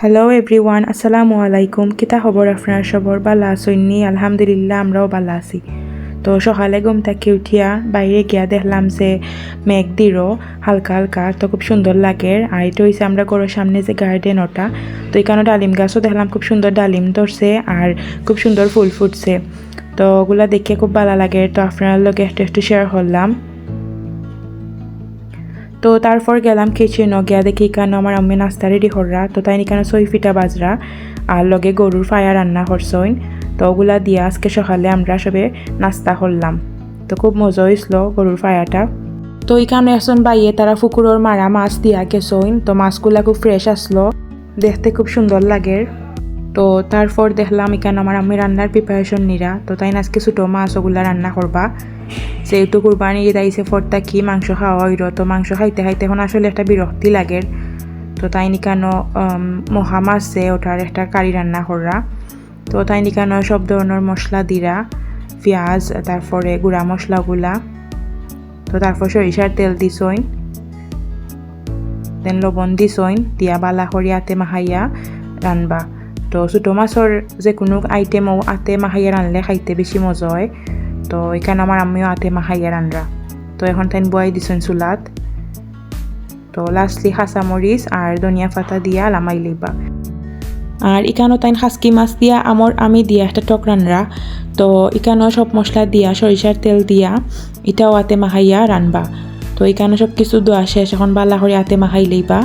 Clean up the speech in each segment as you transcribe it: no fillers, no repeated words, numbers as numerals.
Hello everyone, আসসালামু আলাইকুম। কিতা খবর আপনার সবর? বালা আছেননি? আলহামদুলিল্লাহ, আমরাও বালা আছি। তো সকালে ঘুম থেকে উঠিয়া বাইরে গিয়া দেখলাম যে মেঘ দিরও হালকা হালকা, তো খুব সুন্দর লাগে। আর এটা হয়েছে আমরা ঘরের সামনে যে গার্ডেন ওটা, তো এখানে ডালিম গাছও দেখলাম, খুব সুন্দর ডালিম ধরছে আর খুব সুন্দর ফুল ফুটছে। তো ওগুলা দেখে খুব ভালো লাগে, তো আপনার লগে একটু শেয়ার করলাম। তো তারপর গেলাম কিচেনও, গিয়া দেখি এখানে আমার আম্মি নাস্তা রেডি কররা। তো তাই এখানে 6 ফিটা বাজরা আর লগে গরুর ফায়া রান্না করছইন। তো ওগুলা দিয়া আজকে সকালে আমরা সবে নাস্তা করলাম। তো খুব মজা হয়েছিল গরুর ফায়াটা। তো এখানে এখন বাইয়ে তারা পুকুরের মারা মাছ দিয়া গেছইন। তো মাছগুলা খুব ফ্রেশ আসলো, দেখতে খুব সুন্দর লাগে। তো তারপর দেখলাম এখানে আমার আম্মি রান্নার প্রিপারেশন নিরা। তো তাই আজকে ছোটো মাছ ওগুলা রান্না করবা, যেহেতু কুরবানি ঈদ আইসে ফরতা কি মাংস খাওয়া হইল। তো মাংস খাইতে খাইতে এখন আসলে একটা বিরক্তি লাগে। তো তাই নিকানো মহা মাছে ওটার একটা কারি রান্না কররা। তো তাই নিকানো সব ধরনের মশলা দিরা, পেঁয়াজ, তারপরে গুঁড়া মশলাগুলা, তো তারপর সরিষার তেল দিছইন, দেন লবণ দিছইন, দিয়া বালা করি আতে মাহাইয়া রানবা। তো ছোটো মাছর যে কোনো আইটেমও আতে মাহাইয়া রানলে খাইতে বেশি মজা হয়। তো এখানে আমার আম্মিও আতে মাহাইয়া রানরা। তো এখন তাই বয়াই দিছেন চুলাত। তো লাস্টলি কাঁচামরিচ আর ধনিয়া পাতা দিয়া লামাই লইবা। আর এখানেও তাই খাসকি মাছ দিয়া আমি দিয়া একটা টক রানরা। তো এখানেও সব মশলা দিয়া সরিষার তেল দিয়া এটাও আতে মাহাইয়া রানবা। তো এখানে সব কিছু দোয়া শেষ, এখন বালা করে আতে মাহাই লইবা।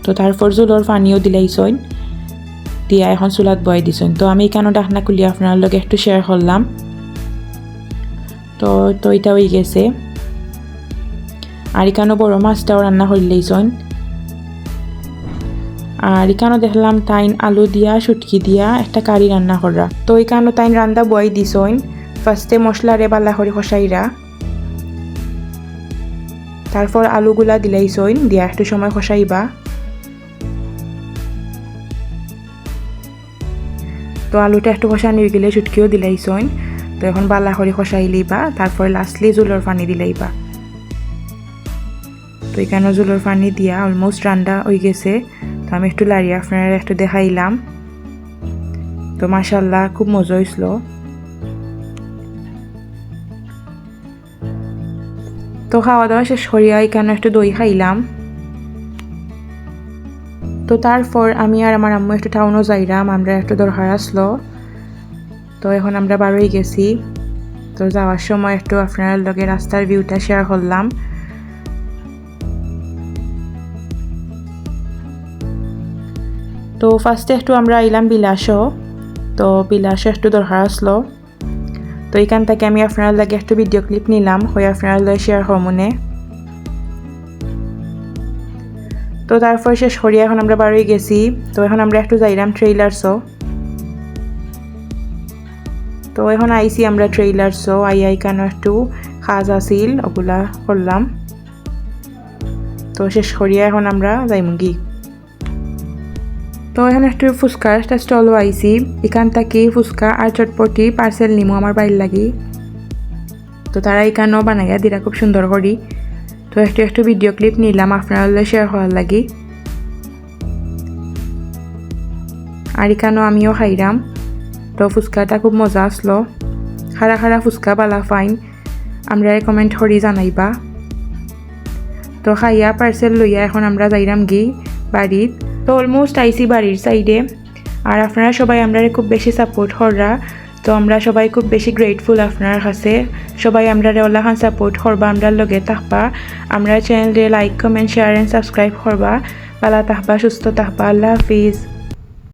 তো তারপর জুলোর পানিও দিলাইছইন, দিয়া এখন চুলাত বয়াই দিছইন। তো আমি এখানেও ডাকনা খুলি আপনার লগে একটু শেয়ার করলাম। তো এটা হয়ে গেছে। আর এখানেও বড় মাছটাও রান্না করলেইছইন। আর এখানেও দেখলাম তাইন আলু দিয়া শুটকি দিয়া একটা কারি রান্না করা। তো এখানেও তাইন রান্দা বয়াই দিছইন। ফার্স্টে মশলারে বালা করে খসাইরা, তারপর আলুগুলা দিলাইছইন, দিয়া একটু সময় খসাইবা। তো আলুটা একটু খসানি হয়ে গেলে শুটকিও দিলাইছইন। তো এখন বালা করে খসাই লইবা, তারপর লাস্টলি জুলোর পানি দিলাইবা। তো এখানে জুলোর পানি দিয়া অলমোস্ট রান্না হয়ে গেছে। তো আমি একটু লাড়িয়ে আপনারা একটু দেখাইলাম। তো মাশাআল্লাহ খুব মজা হয়েছিল। তো খাওয়া দাওয়া শেষ করিয়া এখানে একটু দই খাইলাম। তো তারপর আমি আর আমার আম্মু একটু টাউনও যাইলাম, আমরা একটু দরকার আসলো। তো এখন আমরা বারোই গেছি। তো যাওয়ার সময় একটু আপনার লগে রাস্তার ভিউটা শেয়ার করলাম। তো ফার্স্টে একটু আমরা আইলাম বিলাসও। তো বিলাসও একটু দরকার আসলো। তো এখান থেকে আমি আপনার লাগে একটু ভিডিও ক্লিপ নিলাম, হয়ে আপনার লগে শেয়ার হমনে। তো তারপর শেষ করি এখন আমরা বাড়ি গেছি। তো এখন আমরা একটু যাইলাম ট্রেইলার্সও। তো এখন আইসি আমরা ট্রেইলার্সও, আইকানো একটু কাজ আসিল ওগুলা করলাম। তো শেষ করিয়া এখন আমরা যাইমুগি। তো এখন একটু ফুচকার একটা স্টলও আইসি, এখান থেকে ফুচকা আর চটপটি পার্সেল নিমো আমার বাড়ির লাগি। তো তারা এখানেও বানাইয়া দিরা খুব সুন্দর করি। তো একটু ভিডিও ক্লিপ নিলাম আপনার শেয়ার করার লাগি। আর এখানেও আমিও খাইলাম। তো ফুচকাটা খুব মজা আসলো। খারা খারা ফুচকা বালা ফাইন, আমরা কমেন্ট করি জানাইবা। তো খাইয়া পার্সেল লইয়া এখন আমরা যাইলাম গি বাড়ির। তো অলমোস্ট আইসি বাড়ির সাইডে। আর আপনারা সবাই আমরা খুব বেশি সাপোর্ট কররা। তো আমরা সবাই খুব বেশি গ্রেটফুল আপনার কাছে। সবাই আমরা ওলাখান সাপোর্ট করবা, আমরা লগে থাকবা, আমরা চ্যানেলে like comment share and subscribe করবা। ভালো থাকবা, সুস্থ থাকবা। আল্লাহ হাফিজ।